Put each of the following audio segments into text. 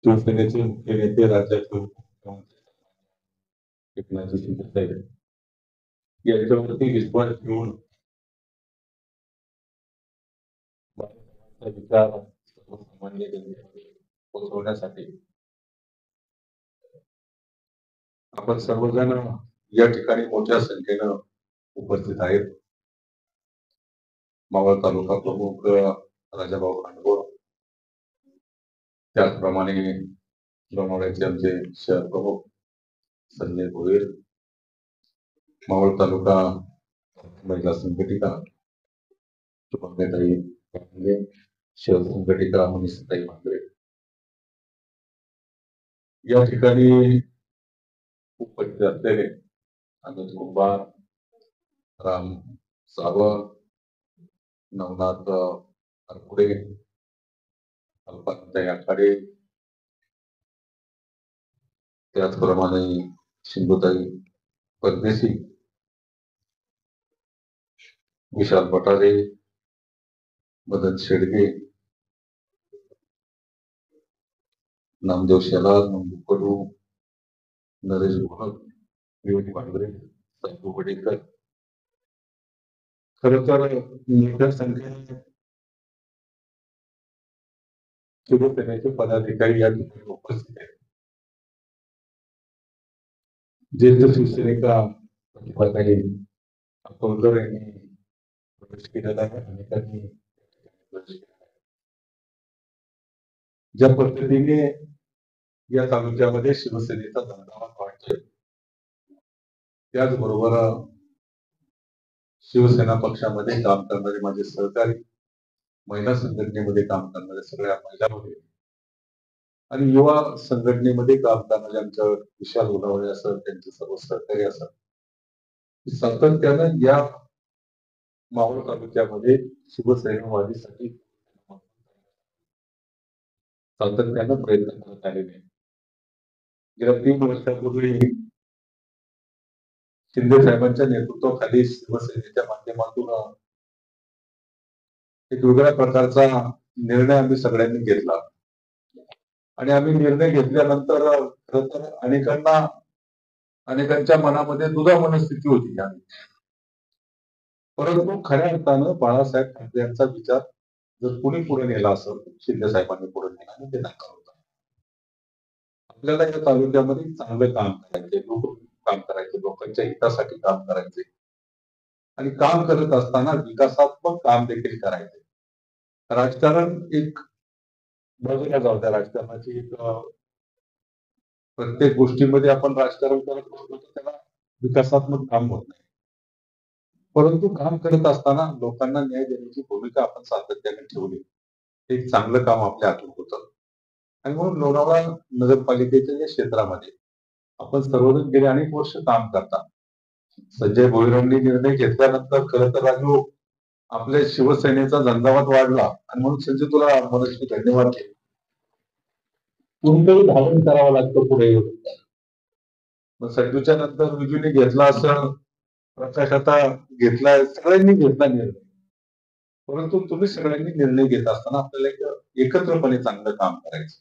शिवसेनेचे मुख्य नेते राज्याचे उपमुख्यमंत्री एकनाथ शिंदे याच्यावरती विश्वास ठेवून विचार सर्वसामान्य जनतेमध्ये पोहोचवण्यासाठी आपण सर्वजण या ठिकाणी मोठ्या संख्येनं उपस्थित आहेत. मावळ तालुका प्रमुख राजाभाऊ खांडगोळ, त्याचप्रमाणे लोणावळ्याचे आमचे शहर प्रमुख संजय भोईर, मावळ तालुका महिला संघटिका शुभंगताई कांबळे, शहर संघटिका मनीषाताई मांजरे या ठिकाणी उपस्थित असलेले अमित कुंभार, राम सावंत, नवनाथ अरकुडे, अल्पाताई आखाडे, त्याचप्रमाणे सिंधुताई परदेशी, विशाल पठारे, मदन शेडगे, नामदेव शेलार, नंदू कडू, नरेश भोनक, विवेक पांढरे, साहेब वडेकर, खरं तर मोठ्या संख्येने शिवसेनेचे पदाधिकारी या ठिकाणी उपस्थित आहेत. ज्येष्ठ शिवसैनिका प्रतिभाताई अकोलकर यांनी प्रवेश केलेला आहे. अनेकांनी प्रवेश केलेला आहे. ज्या पद्धतीने या तालुक्यामध्ये शिवसेनेचा झंझावात वाढतोय, त्याचबरोबर शिवसेना पक्षामध्ये काम करणारे माझे सहकारी, महिला संघटनेमध्ये काम करणारे सगळ्या महिला वगैरे आणि युवा संघटनेमध्ये काम करणारे आमच्या विशाल उदावळे असं त्यांचे सर्व सहकारी असतात, सातत्यानं या मावळ तालुक्यामध्ये शिवसेनावादीसाठी सातत्यानं प्रयत्न करत आलेले. गेल्या 3 वर्षापूर्वी शिंदे साहेबांच्या नेतृत्वाखाली शिवसेनेच्या माध्यमातून एक वेगळ्या प्रकारचा निर्णय आम्ही सगळ्यांनी घेतला आणि आम्ही निर्णय घेतल्यानंतर खरं तर अनेकांच्या मनामध्ये दुधा मनस्थिती होती. परंतु खऱ्या अर्थानं बाळासाहेब ठाकरे यांचा विचार जर कोणी पुढे नेला असेल, शिंदे साहेबांनी पुढे नेला आणि ते नकार होता. आपल्याला या तालुक्यामध्ये चांगलं काम करायचे, काम करायचे, लोकांच्या हितासाठी काम करायचे आणि काम करत असताना विकासात्मक काम देखील करायचे. राजकारण एक बाजूला जाऊ द्या, राजकारणाची एक प्रत्येक गोष्टीमध्ये आपण राजकारण करत असतो तर त्याला विकासात्मक काम होत नाही. परंतु काम करत असताना लोकांना न्याय देण्याची भूमिका आपण सातत्याने ठेवली, एक चांगलं काम आपल्या हातून होतं. आणि म्हणून लोणावळा नगरपालिकेच्या या क्षेत्रामध्ये आपण सर्वजण गेले अनेक वर्ष काम करतात. संजय भोईरांनी निर्णय घेतल्यानंतर खरं तर राजू आपल्या शिवसेनेचा झंझावात वाढला आणि म्हणून संजय तुला मनस्वी धन्यवाद देतो. कोणतंही धावण करावं लागतं पुढे. मग संजूच्या नंतर विजूने घेतला असं, प्रकाश आता घेतलाय, सगळ्यांनी घेतला निर्णय. परंतु तुम्ही सगळ्यांनी निर्णय घेत असताना आपल्याला एकत्रपणे चांगलं काम करायचं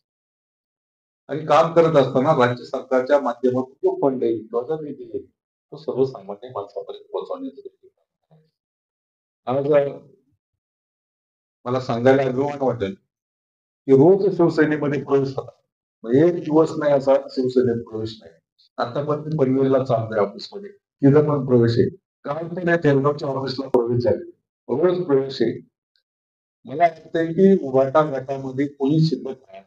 आणि काम करत असताना राज्य सरकारच्या माध्यमातून जो फंड येईल किंवा जो निधी येईल तो सर्वसामान्य माणसापर्यंत पोहोचवण्याचं. आज मला सांगायला अभिमान वाटेल की रोज शिवसेनेमध्ये प्रवेश होता, एक दिवस नाही असा शिवसेनेत प्रवेश नाही. आता पण मी पनवेलला चाललोय ऑफिसमध्ये, तिथं पण प्रवेश आहे. काल पण या तेलगावच्या ऑफिसला प्रवेश झाले, रोज प्रवेश आहे. मला वाटतंय की उभाटा गटामध्ये कोणी शिल्लक नाही,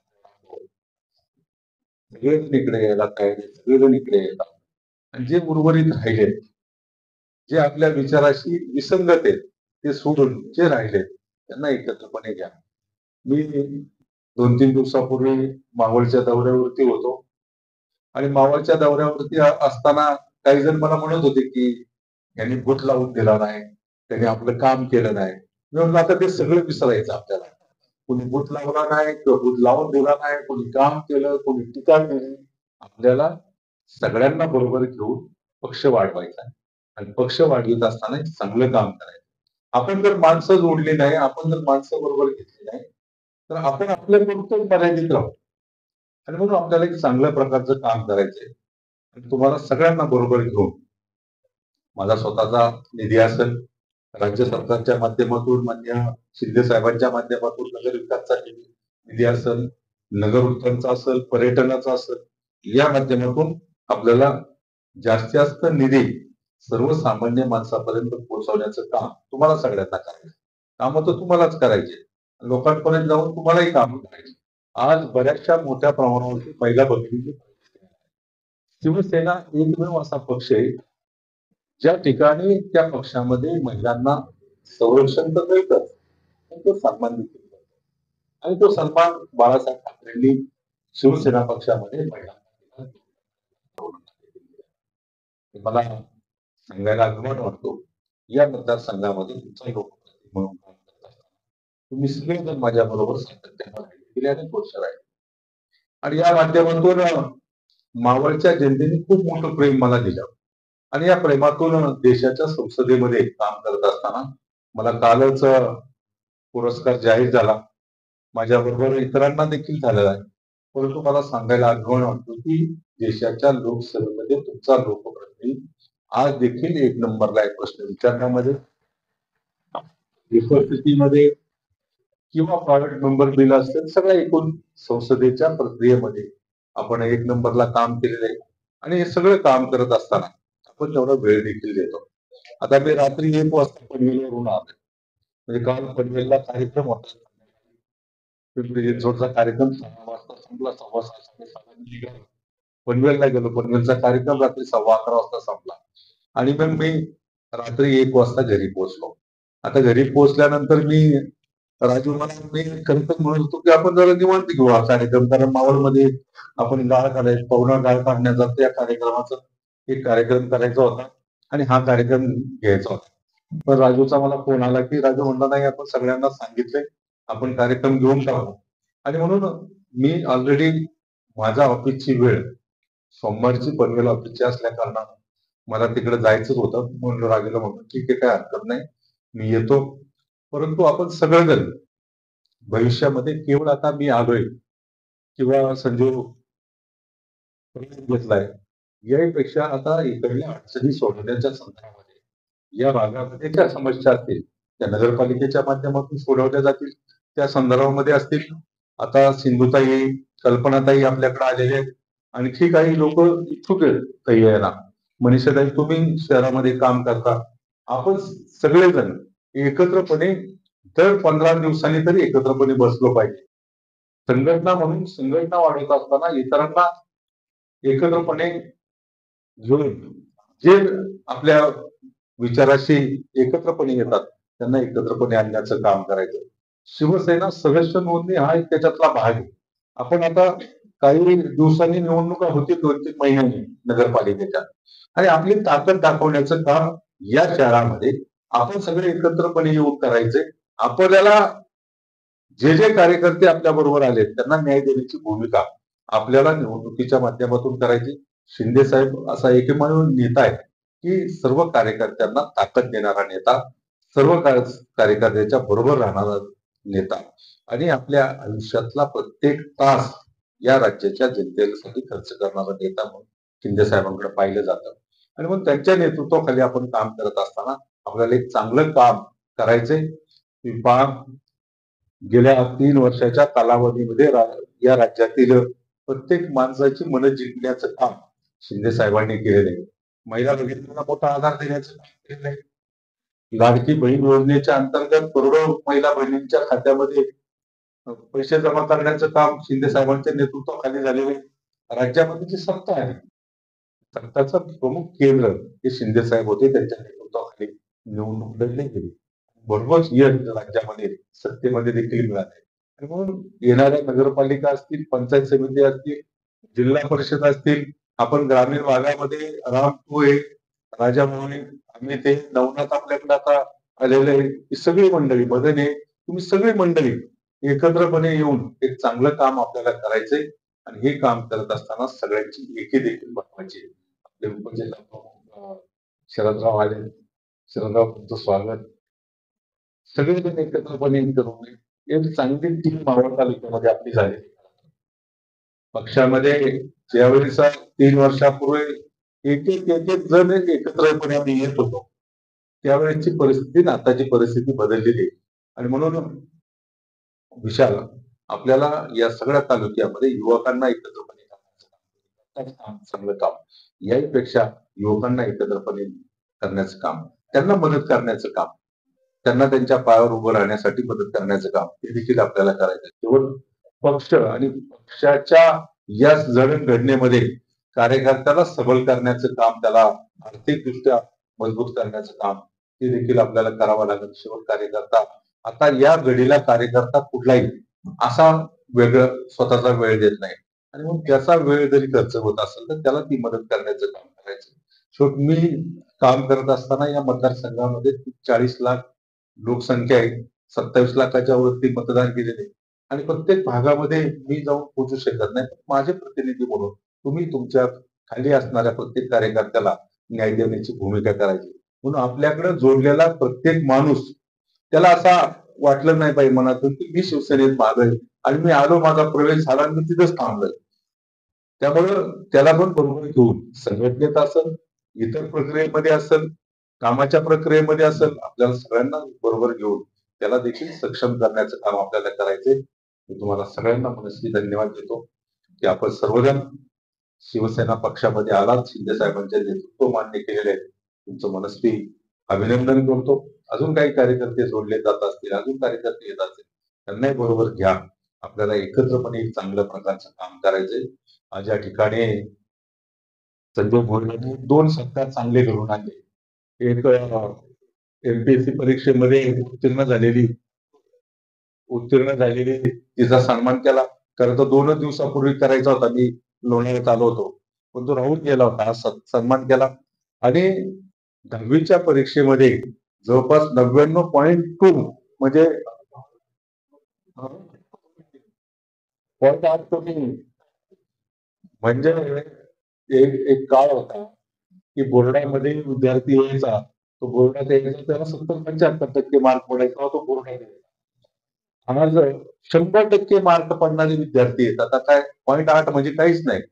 सगळेजण इकडे यायला काय नाही, सगळेजण इकडे येतात आणि जे उर्वरित राहिले, जे आपल्या विचाराशी विसंगत आहेत ते सोडून जे राहिले त्यांना एकत्रपणे घ्या. मी 2-3 दिवसापूर्वी मावळच्या दौऱ्यावरती होतो आणि मावळच्या दौऱ्यावरती असताना काही जण मला म्हणत होते की यांनी बूथ लावून दिला नाही, त्यांनी आपलं काम केलं नाही. मी म्हणलं आता ते सगळं विसरायचं आपल्याला. कोणी बूथ लावला नाही किंवा बूथ लावून दिला नाही, कोणी काम केलं, कोणी टीका केली. आपल्याला सगळ्यांना बरोबर घेऊन पक्ष वाढवायचा आणि पक्ष वाढवित असताना चांगलं काम करायचं. आपण जर माणसं जोडली नाही, आपण जर माणसं बरोबर घेतली नाही तर आपण आपल्या पुरतं मर्यादित राहू. आणि म्हणून आपल्याला एक चांगल्या प्रकारचं काम करायचंय आणि तुम्हाला सगळ्यांना बरोबर घेऊन माझा स्वतःचा निधी असेल, राज्य सरकारच्या माध्यमातून मान्य शिंदे साहेबांच्या माध्यमातून नगर विकासचा निधी असेल, नगर उत्थानचा असेल, पर्यटनाचा असेल, या माध्यमातून आपल्याला जास्तीत जास्त निधी सर्वसामान्य माणसापर्यंत पोहोचवण्याचं काम तुम्हाला सगळ्यांना करायचं. कामं तर तुम्हालाच करायचे, लोकांपर्यंत जाऊन तुम्हालाही काम करायचे. आज बऱ्याचशा मोठ्या प्रमाणावरती महिला भगिनी, शिवसेना एकमेव असा पक्ष आहे ज्या ठिकाणी त्या पक्षामध्ये महिलांना संरक्षण तर मिळतच, पण तो सन्मान देखील मिळतो. आणि तो सन्मान बाळासाहेब ठाकरेंनी शिवसेना पक्षामध्ये महिलांना दिला. मला सांगायला अभिमान वाटतो, या मतदारसंघामध्ये तुमचा लोकप्रतिनिधी म्हणून काम करत असताना तुम्ही सगळेजण माझ्या बरोबर सातत्याने राहिले, गेले अनेक वर्ष राहिले आणि या माध्यमातून मावळच्या जनतेने खूप मोठं प्रेम मला दिलं आणि या प्रेमातून देशाच्या संसदेमध्ये काम करत असताना मला कालच पुरस्कार जाहीर झाला. माझ्याबरोबर इतरांना देखील झालेला आहे. परंतु मला सांगायला अभिमान वाटतो की देशाच्या लोकसभेमध्ये तुमचा लोकप्रतिनिधी आज देखील एक नंबरला आहे प्रश्न विचारण्यामध्ये, उपस्थितीमध्ये किंवा प्रायव्हेट मेंबर बिल असतील, सगळ्या एकूण संसदेच्या प्रक्रियेमध्ये आपण एक नंबरला काम केलेलं आहे आणि हे सगळं काम करत असताना आपण तेवढा वेळ देखील देतो. आता मी रात्री 1 वाजता पनवेलवरून आलो. म्हणजे काल पनवेलला कार्यक्रम होता. पिंपरी चिंचवडचा कार्यक्रम 6 वाजता संपला, 6:15 साडेसहाला मी निघालो. पनवेलला गेलो. पनवेलचा कार्यक्रम रात्री 11:15 वाजता संपला आणि मग मी रात्री 1 वाजता घरी पोहोचलो. आता घरी पोहोचल्यानंतर राजू मला मी खरं तर म्हणत होतो की आपण जरा निवांत घेऊ हा कार्यक्रम, कारण मावळमध्ये आपण गाळ काढायचा, पवना गाळ काढण्याचा त्या कार्यक्रमाचा एक कार्यक्रम करायचा होता आणि हा कार्यक्रम घ्यायचा होता. पण राजूचा मला फोन आला की राजू म्हणला नाही, आपण सगळ्यांना सांगितलंय, आपण कार्यक्रम घेऊन टाकू. आणि म्हणून मी ऑलरेडी माझ्या ऑफिसची वेळ सोमवारची पनवेल ऑफिसची असल्या कारणानं मला तिकडे जायचंच होतं. म्हणून राजूला म्हणतो ठीक आहे, काय हरकत नाही, मी येतो. परंतु आपण सगळेजण भविष्यामध्ये केवळ आता मी आलोय किंवा संजीव घेतलाय, यापेक्षा आता इकडल्या अडचणी सोडवण्याच्या संदर्भामध्ये या भागामध्ये ज्या समस्या असतील त्या नगरपालिकेच्या माध्यमातून सोडवल्या जातील, त्या संदर्भामध्ये असतील. आता सिंधुताई, कल्पनाताई आपल्याकडे आलेले आहेत, आणखी काही लोक इच्छुक आहेत ताई यायला. मनीषाताई, तुम्ही शहरामध्ये काम करता, आपण सगळेजण एकत्रपणे दर 15 दिवसांनी तरी एकत्रपणे बसलो पाहिजे. संघटना म्हणून संघटना वाढवत असताना इतरांना एकत्रपणे घेऊन जे आपल्या विचाराशी एकत्रपणे येतात त्यांना एकत्रपणे आणण्याचं काम करायचं. शिवसेना सदस्य नोंदणी हा एक त्याच्यातला भाग आहे. आपण आता काही दिवसांनी निवडणुका होतील, 2-3 महिन्यांनी नगरपालिकेच्या, आणि आपली ताकद दाखवण्याचं काम या शहरामध्ये आपण सगळे एकत्रपणे येऊन करायचे. आपल्याला जे जे कार्यकर्ते आपल्या बरोबर आले त्यांना न्याय देण्याची भूमिका आपल्याला निवडणुकीच्या माध्यमातून करायची. शिंदे साहेब असा एकमेव नेता आहे की सर्व कार्यकर्त्यांना ताकद देणारा नेता, सर्व कार्यकर्त्याच्या बरोबर राहणारा नेता आणि आपल्या आयुष्यातला प्रत्येक तास या राज्याच्या जनतेसाठी खर्च करणारा नेता म्हणून शिंदे साहेबांकडे पाहिलं जातं. आणि मग त्यांच्या नेतृत्वाखाली आपण काम करत असताना आपल्याला एक चांगलं काम करायचंय. गेल्या 3 वर्षाच्या कालावधीमध्ये या राज्यातील प्रत्येक माणसाची मनं जिंकण्याचं काम शिंदे साहेबांनी केलेलं आहे. महिला भगिनींना मोठा आधार देण्याचं काम केलेलं आहे. लाडकी बहीण योजनेच्या अंतर्गत करोडो महिला बहिणींच्या खात्यामध्ये पैसे जमा करण्याचं काम शिंदे साहेबांच्या नेतृत्वाखाली झालेलं आहे. राज्यामध्ये जी सत्ता आहे, सत्ताचं प्रमुख केंद्र हे शिंदे साहेब होते, त्यांच्या नेतृत्वाखाली निवडणूक लढली गेली. भरघोस यश राज्यामध्ये सत्तेमध्ये देखील मिळाले. आणि म्हणून येणाऱ्या नगरपालिका असतील, पंचायत समिती असतील, जिल्हा परिषद असतील, आपण ग्रामीण भागामध्ये राम टोळे, राजा मोहने, आम्ही ते नवनाथ आपल्याकडे आता आलेले आहे, ही सगळी मंडळी, मदने, तुम्ही सगळी मंडळी एकत्रपणे येऊन एक चांगलं काम आपल्याला करायचंय. आणि हे काम करत असताना सगळ्यांची एकी देखील महत्वाची आहे. आपले उपजिल्हा प्रमुख शरदराव आले. शरदराव, तुमचं स्वागत. सगळेजण एकत्रपणे करून एक चांगली टीम मावळ तालुक्यामध्ये आपली झाली. पक्षामध्ये ज्यावेळेस 3 वर्षापूर्वी एक जण एकत्रपणे आम्ही येत होतो, त्यावेळेसची परिस्थिती आणि आताची परिस्थिती बदललेली आहे. आणि म्हणून विशाल, आपल्याला या सगळ्या तालुक्यामध्ये युवकांना एकत्रपणे काम, चांगलं काम, याहीपेक्षा युवकांना एकत्रपणे करण्याचं काम, त्यांना मदत करण्याचं काम, त्यांना त्यांच्या पायावर उभं राहण्यासाठी मदत करण्याचं काम, हे देखील आपल्याला करायचं. केवळ पक्ष आणि पक्षाच्या या जडणघडणीमध्ये कार्यकर्त्याला सबल करण्याचं काम, त्याला आर्थिकदृष्ट्या मजबूत करण्याचं काम, ते देखील आपल्याला करावं लागेल. शेवट कार्यकर्ता, आता या घडीला कार्यकर्ता कुठलाही असा वेगळं स्वतःचा वेळ देत नाही, आणि मग त्याचा वेळ जरी खर्च होत असेल तर त्याला ती मदत करण्याचं काम करायचं. शेवट मी काम करत असताना या मतदारसंघामध्ये 40 लाख लोकसंख्या आहे, 27 लाखाच्या वरती मतदान केलेले, आणि प्रत्येक भागामध्ये मी जाऊन पोहोचू शकत नाही. माझे प्रतिनिधी म्हणून तुम्ही तुमच्या खाली असणाऱ्या प्रत्येक कार्यकर्त्याला न्याय देण्याची भूमिका करायची. म्हणून आपल्याकडे जोडलेला प्रत्येक माणूस, त्याला असा वाटलं नाही पाहिजे मनातून की मी शिवसेनेत मागेल आणि मी आलो, माझा प्रवेश झाला, मी तिथंच थांबलोय. त्यामुळं त्याला पण बरोबर घेऊन संघटनेत असेल, इतर प्रक्रियेमध्ये असेल, कामाच्या प्रक्रियेमध्ये असेल, आपल्याला सगळ्यांना बरोबर घेऊन त्याला देखील सक्षम करण्याचं काम आपल्याला करायचंय. मी तुम्हाला सगळ्यांना मनस्वी धन्यवाद देतो की आपण सर्वजण शिवसेना पक्षामध्ये आलात, शिंदे साहेबांचे नेतृत्व मान्य केलेले आहे. तुमचं मनस्वी अभिनंदन करतो. अजून काही कार्यकर्ते जोडले जात असतील, अजून कार्यकर्ते येत असतील, त्यांनाही बरोबर घ्या. आपल्याला एकत्रपणे एक चांगल्या प्रकारचं काम करायचंय. आज या ठिकाणी संजय भोरयांनी 2 सत्कार चांगले घडवून आणले. एक एमपीएससी परीक्षेमध्ये उत्तीर्ण झालेली तिचा सन्मान केला. खरं तर 2च दिवसापूर्वी करायचा होता, मी लोणावळ्यात आलो होतो, पण तो राहून गेला होता. हा सन्मान केला. आणि 10वीच्या परीक्षेमध्ये जवळपास 99.2 म्हणजे पॉईंट 8 कमी, म्हणजे एक एक काळ होता की बोर्डामध्ये विद्यार्थी यायचा, तो बोर्डात यायचा त्याला 70-75% मार्क पडायचा तेव्हा तो बोर्डात यायचा. आज 100% मार्क पडणारे विद्यार्थी आहेत. आता काय, 0.8 म्हणजे काहीच नाही.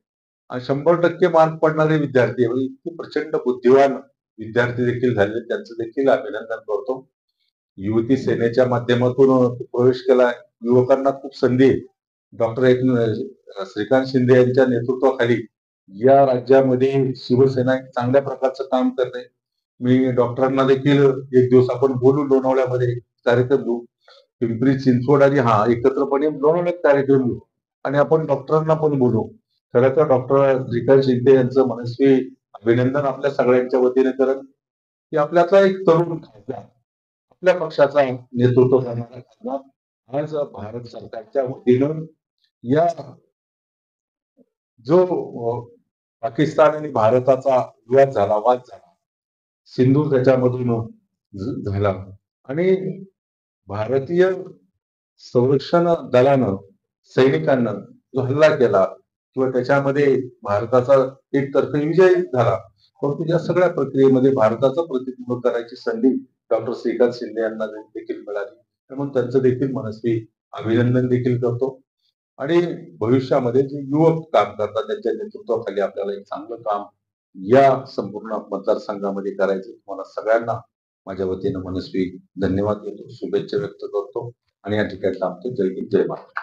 आणि 100% मार्क पडणारे विद्यार्थी म्हणजे इतके प्रचंड बुद्धिवान विद्यार्थी देखील झाले, त्यांचं देखील अभिनंदन करतो. युवती सेनेच्या माध्यमातून प्रवेश केला. युवकांना खूप संधी आहे. श्रीकांत शिंदे यांच्या नेतृत्वाखाली या राज्यामध्ये शिवसेना एक चांगल्या प्रकारचं काम करते. मी डॉक्टरांना देखील, एक दिवस आपण बोलू लोणावळ्यामध्ये, कार्यक्रम घेऊ, पिंपरी चिंचवड आणि एकत्रपणे लोणावळ्यात कार्यक्रम घेऊ आणि आपण डॉक्टरांना पण बोलू. खरं तर डॉक्टर श्रीकांत शिंदे यांचं मनस्वी अभिनंदन आपल्या सगळ्यांच्या वतीने करत की आपल्याचा एक तरुण खासदार, आपल्या पक्षाचा नेतृत्व करणारा खासदार आज भारत सरकारच्या वतीनं या जो पाकिस्तान आणि भारताचा विवाद झाला, वाद झाला, सिंधू त्याच्यामधून झाला, आणि भारतीय संरक्षण दलानं, सैनिकांना जो हल्ला केला किंवा त्याच्यामध्ये भारताचा एकतर्फी विजय झाला, परंतु या सगळ्या प्रक्रियेमध्ये भारताचं प्रतिनिधित्व करायची संधी डॉक्टर श्रीकांत शिंदे यांना देखील मिळाली. त्यामुळे त्यांचं देखील मनस्वी अभिनंदन देखील करतो. आणि भविष्यामध्ये जे युवक काम करतात त्यांच्या नेतृत्वाखाली आपल्याला एक चांगलं काम या संपूर्ण मतदारसंघामध्ये करायचं. तुम्हाला सगळ्यांना माझ्या वतीनं मनस्वी धन्यवाद देतो, शुभेच्छा व्यक्त करतो आणि या ठिकाणी थांबतो. जय हिंद, जय महाराष्ट्र.